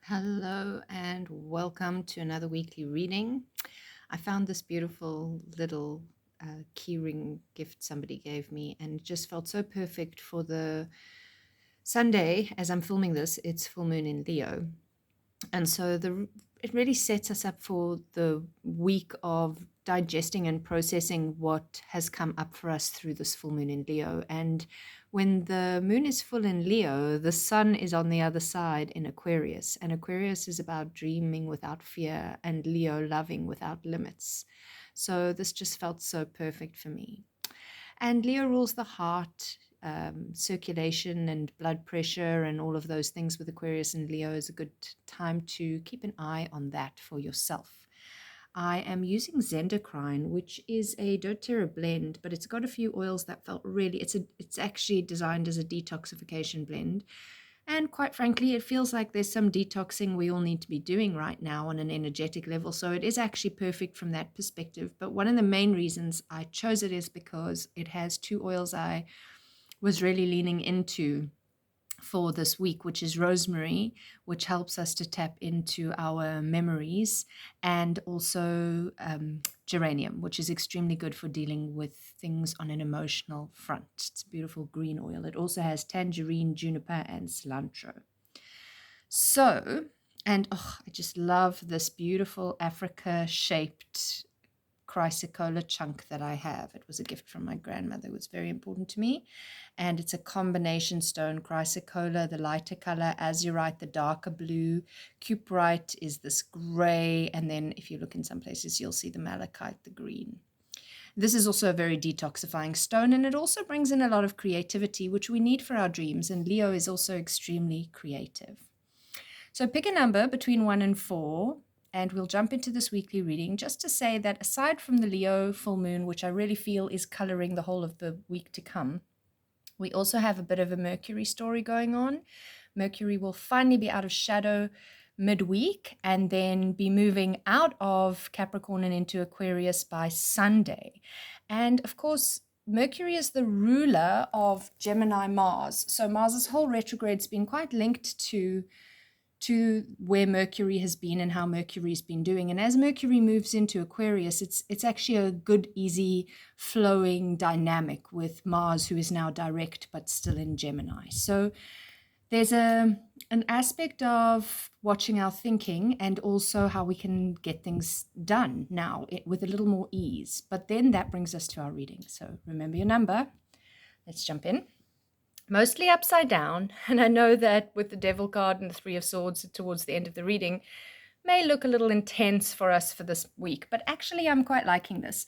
Hello and welcome to another weekly reading. I found this beautiful little keyring gift somebody gave me and it just felt so perfect for the Sunday. As I'm filming this, it's full moon in Leo. And so it really sets us up for the week of digesting and processing what has come up for us through this full moon in Leo. And when the moon is full in Leo, the sun is on the other side in Aquarius. And Aquarius is about dreaming without fear and Leo loving without limits. So this just felt so perfect for me. And Leo rules the heart, circulation and blood pressure, and all of those things with Aquarius and Leo is a good time to keep an eye on that for yourself. I am using Zendocrine, which is a doTERRA blend, but it's got a few oils that felt really, it's actually designed as a detoxification blend. And quite frankly, it feels like there's some detoxing we all need to be doing right now on an energetic level. So it is actually perfect from that perspective. But one of the main reasons I chose it is because it has two oils I was really leaning into for this week, which is rosemary, which helps us to tap into our memories, and also geranium, which is extremely good for dealing with things on an emotional front. It's a beautiful green oil. It also has tangerine, juniper, and cilantro. So, and I just love this beautiful Africa shaped chrysocolla chunk that I have. It was a gift from my grandmother. It was very important to me. And it's a combination stone chrysocolla, the lighter color, azurite, the darker blue, cuprite is this gray. And then if you look in some places, you'll see the malachite, the green. This is also a very detoxifying stone, and it also brings in a lot of creativity, which we need for our dreams. And Leo is also extremely creative. So pick a number between 1 and 4, and we'll jump into this weekly reading just to say that aside from the Leo full moon, which I really feel is coloring the whole of the week to come, we also have a bit of a Mercury story going on. Mercury will finally be out of shadow midweek and then be moving out of Capricorn and into Aquarius by Sunday. And of course, Mercury is the ruler of Gemini Mars. So Mars's whole retrograde's been quite linked to where Mercury has been and how Mercury's been doing. And as Mercury moves into Aquarius, it's actually a good, easy, flowing dynamic with Mars, who is now direct but still in Gemini. So there's an aspect of watching our thinking and also how we can get things done now with a little more ease. But then that brings us to our reading. So remember your number. Let's jump in. Mostly upside down, and I know that with the Devil card and the Three of Swords towards the end of the reading may look a little intense for us for this week, but actually I'm quite liking this.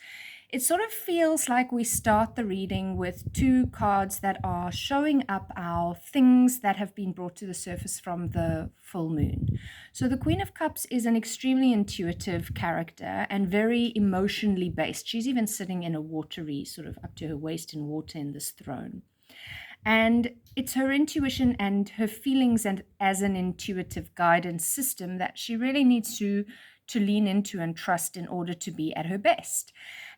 It sort of feels like we start the reading with two cards that are showing up our things that have been brought to the surface from the full moon. So the Queen of Cups is an extremely intuitive character and very emotionally based. She's even sitting in a watery, sort of up to her waist in water in this throne. And it's her intuition and her feelings and as an intuitive guidance system that she really needs to lean into and trust in order to be at her best.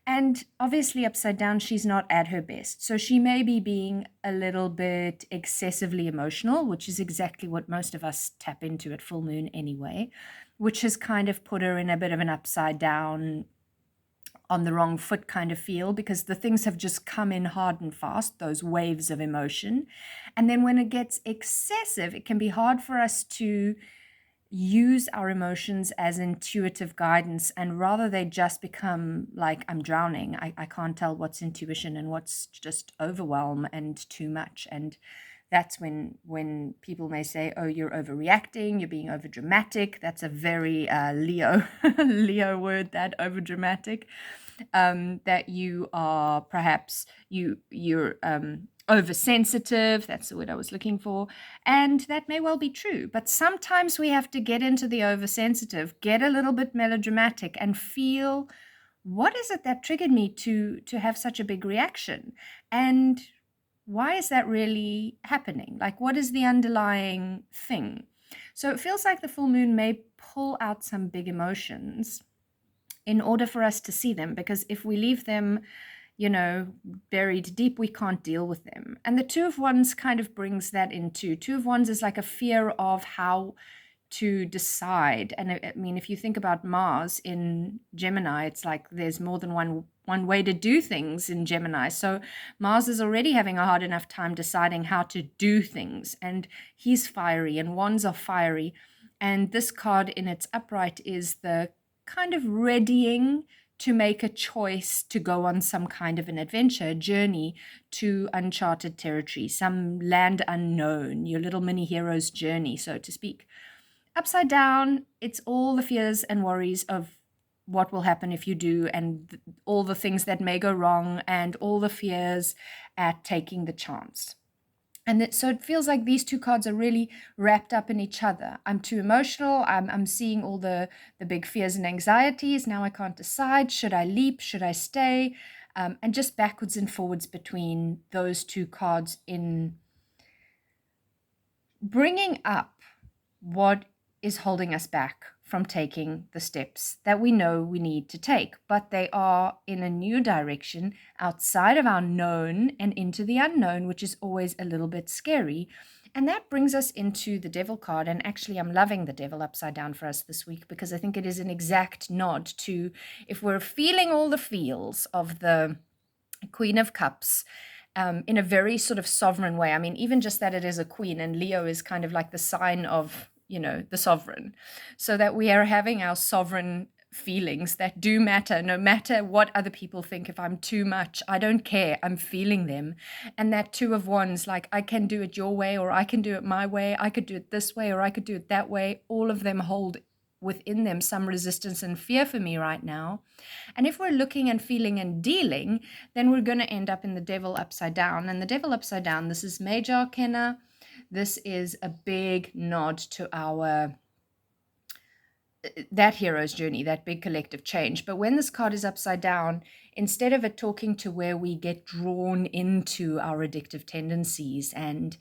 And obviously upside down, she's not at her best. So she may be being a little bit excessively emotional, which is exactly what most of us tap into at full moon anyway, which has kind of put her in a bit of an upside down, on the wrong foot kind of feel, because the things have just come in hard and fast, those waves of emotion. And then when it gets excessive, it can be hard for us to use our emotions as intuitive guidance, and rather they just become like, I'm drowning. I can't tell what's intuition and what's just overwhelm and too much. And that's when people may say, oh, you're overreacting, you're being overdramatic. That's a very Leo Leo word, that overdramatic. That you are perhaps you're oversensitive. That's the word I was looking for. And that may well be true. But sometimes we have to get into the oversensitive, get a little bit melodramatic, and feel, what is it that triggered me to have such a big reaction? And why is that really happening? Like, what is the underlying thing? So it feels like the full moon may pull out some big emotions in order for us to see them, because if we leave them, buried deep, we can't deal with them. And the Two of Wands kind of brings that into. Two of Wands is like a fear of how to decide. And I mean, if you think about Mars in Gemini, it's like there's more than one way to do things in Gemini. So Mars is already having a hard enough time deciding how to do things, and he's fiery and wands are fiery. And this card in its upright is the kind of readying to make a choice to go on some kind of an adventure, journey to uncharted territory, some land unknown, your little mini hero's journey, so to speak. Upside down, it's all the fears and worries of what will happen if you do, and all the things that may go wrong, and all the fears at taking the chance. And so it feels like these two cards are really wrapped up in each other. I'm too emotional. I'm seeing all the big fears and anxieties. Now I can't decide. Should I leap? Should I stay? And just backwards and forwards between those two cards in bringing up what is holding us back from taking the steps that we know we need to take, but they are in a new direction outside of our known and into the unknown, which is always a little bit scary. And that brings us into the Devil card. And actually, I'm loving the Devil upside down for us this week, because I think it is an exact nod to, if we're feeling all the feels of the Queen of Cups, in a very sort of sovereign way. I mean, even just that it is a queen, and Leo is kind of like the sign of, the sovereign. So that we are having our sovereign feelings that do matter, no matter what other people think. If I'm too much, I don't care. I'm feeling them. And that Two of Wands, like, I can do it your way, or I can do it my way. I could do it this way, or I could do it that way. All of them hold within them some resistance and fear for me right now. And if we're looking and feeling and dealing, then we're going to end up in the Devil upside down. And the Devil upside down, this is Major Arcana. This is a big nod to that hero's journey, that big collective change. But when this card is upside down, instead of it talking to where we get drawn into our addictive tendencies and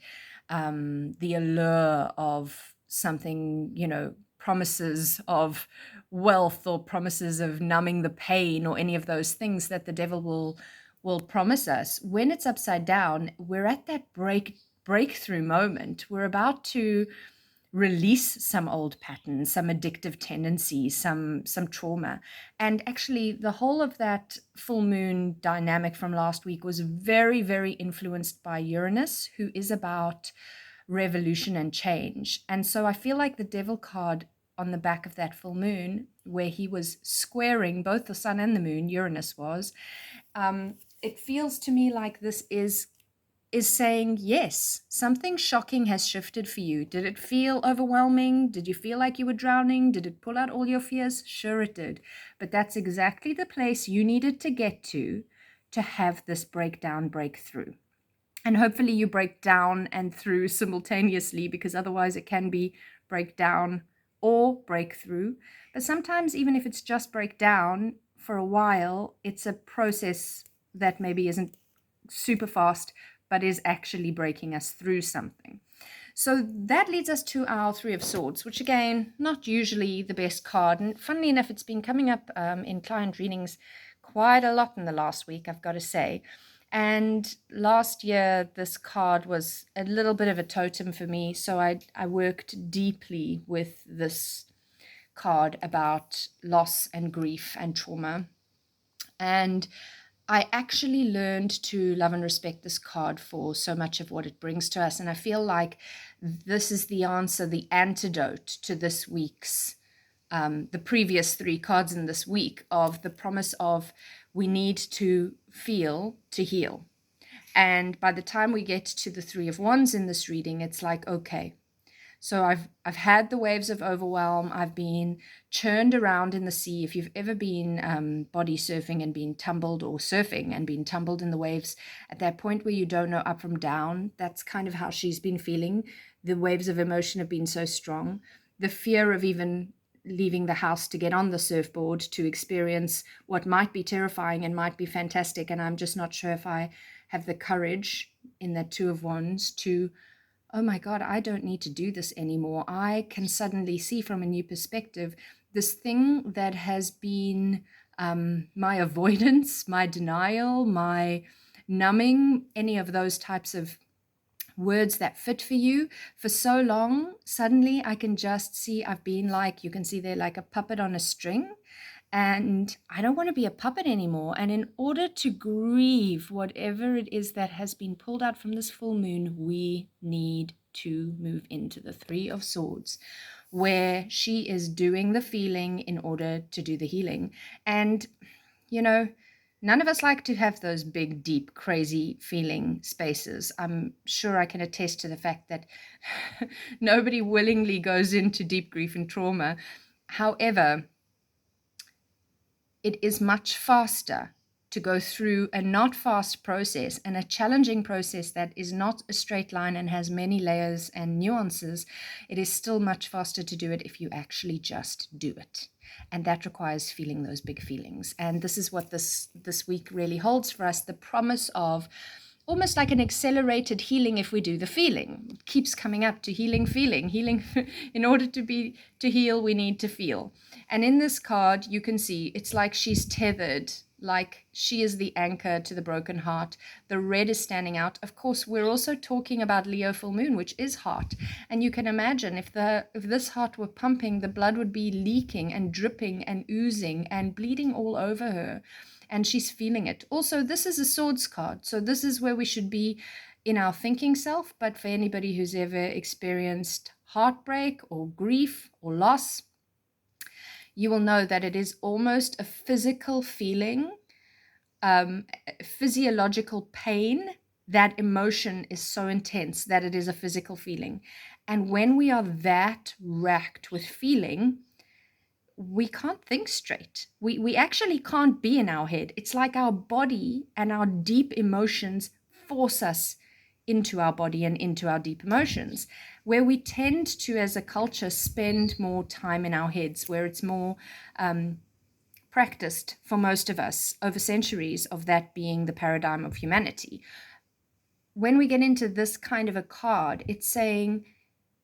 the allure of something, promises of wealth or promises of numbing the pain or any of those things that the devil will promise us, when it's upside down, we're at that breakthrough moment. We're about to release some old patterns, some addictive tendencies, some trauma. And actually, the whole of that full moon dynamic from last week was very, very influenced by Uranus, who is about revolution and change. And so I feel like the Devil card on the back of that full moon, where he was squaring both the sun and the moon, Uranus was, it feels to me like this is saying, yes, something shocking has shifted for you. Did it feel overwhelming? Did you feel like you were drowning? Did it pull out all your fears? Sure it did. But that's exactly the place you needed to get to have this breakthrough. And hopefully you break down and through simultaneously, because otherwise it can be breakdown or breakthrough. But sometimes, even if it's just breakdown for a while, it's a process that maybe isn't super fast, but is actually breaking us through something. So that leads us to our Three of Swords, which again, not usually the best card. And funnily enough, it's been coming up in client readings quite a lot in the last week, I've got to say. And last year, this card was a little bit of a totem for me. So I worked deeply with this card about loss and grief and trauma. And I actually learned to love and respect this card for so much of what it brings to us. And I feel like this is the answer, the antidote to this week's, the previous three cards in this week, of the promise of we need to feel to heal. And by the time we get to the Three of Wands in this reading, it's like, okay, so I've had the waves of overwhelm. I've been churned around in the sea. If you've ever been body surfing and been tumbled, or surfing and been tumbled in the waves, at that point where you don't know up from down, that's kind of how she's been feeling. The waves of emotion have been so strong. The fear of even leaving the house to get on the surfboard to experience what might be terrifying and might be fantastic. And I'm just not sure if I have the courage in that Two of Wands to, oh my God, I don't need to do this anymore. I can suddenly see from a new perspective this thing that has been my avoidance, my denial, my numbing, any of those types of words that fit for you. For so long, suddenly I can just see I've been like, you can see there, like a puppet on a string. And I don't want to be a puppet anymore. And in order to grieve whatever it is that has been pulled out from this full moon, we need to move into the Three of Swords, where she is doing the feeling in order to do the healing. And, you know, none of us like to have those big, deep, crazy feeling spaces. I'm sure I can attest to the fact that nobody willingly goes into deep grief and trauma. However, it is much faster to go through a not fast process and a challenging process that is not a straight line and has many layers and nuances. It is still much faster to do it if you actually just do it. And that requires feeling those big feelings. And this is what this week really holds for us, the promise of almost like an accelerated healing if we do the feeling. It keeps coming up to healing, feeling. In order to heal, we need to feel. And in this card, you can see it's like she's tethered, like she is the anchor to the broken heart. The red is standing out. Of course, we're also talking about Leo full moon, which is heart. And you can imagine if this heart were pumping, the blood would be leaking and dripping and oozing and bleeding all over her. And she's feeling it. Also, this is a swords card. So this is where we should be in our thinking self. But for anybody who's ever experienced heartbreak or grief or loss, you will know that it is almost a physical feeling, physiological pain. That emotion is so intense that it is a physical feeling. And when we are that racked with feeling, we can't think straight. We actually can't be in our head. It's like our body and our deep emotions force us into our body and into our deep emotions, where we tend to, as a culture, spend more time in our heads, where it's more practiced for most of us over centuries of that being the paradigm of humanity. When we get into this kind of a card, it's saying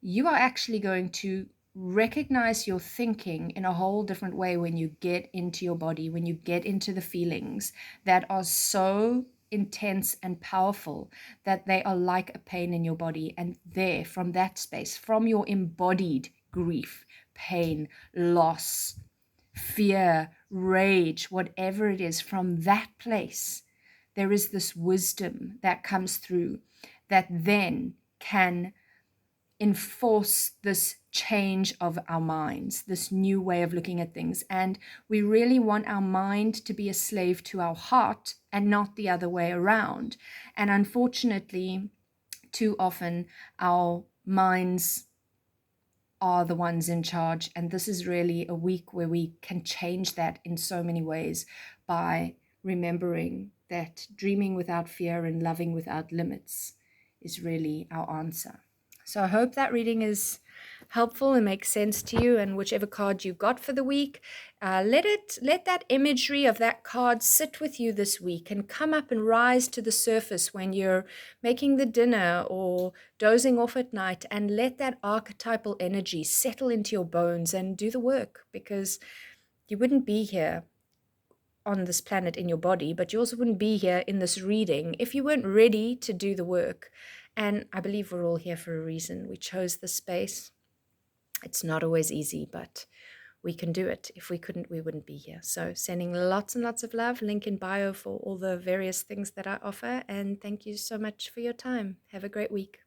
you are actually going to recognize your thinking in a whole different way when you get into your body, when you get into the feelings that are so intense and powerful that they are like a pain in your body. And there, from that space, from your embodied grief, pain, loss, fear, rage, whatever it is, from that place, there is this wisdom that comes through that then can enforce this change of our minds, this new way of looking at things. And we really want our mind to be a slave to our heart and not the other way around. And unfortunately, too often our minds are the ones in charge. And this is really a week where we can change that in so many ways by remembering that dreaming without fear and loving without limits is really our answer. So I hope that reading is helpful and makes sense to you, and whichever card you got for the week, let that imagery of that card sit with you this week and come up and rise to the surface when you're making the dinner or dozing off at night, and let that archetypal energy settle into your bones and do the work, because you wouldn't be here on this planet in your body, but you also wouldn't be here in this reading if you weren't ready to do the work. And I believe we're all here for a reason. We chose this space. It's not always easy, but we can do it. If we couldn't, we wouldn't be here. So sending lots and lots of love. Link in bio for all the various things that I offer. And thank you so much for your time. Have a great week.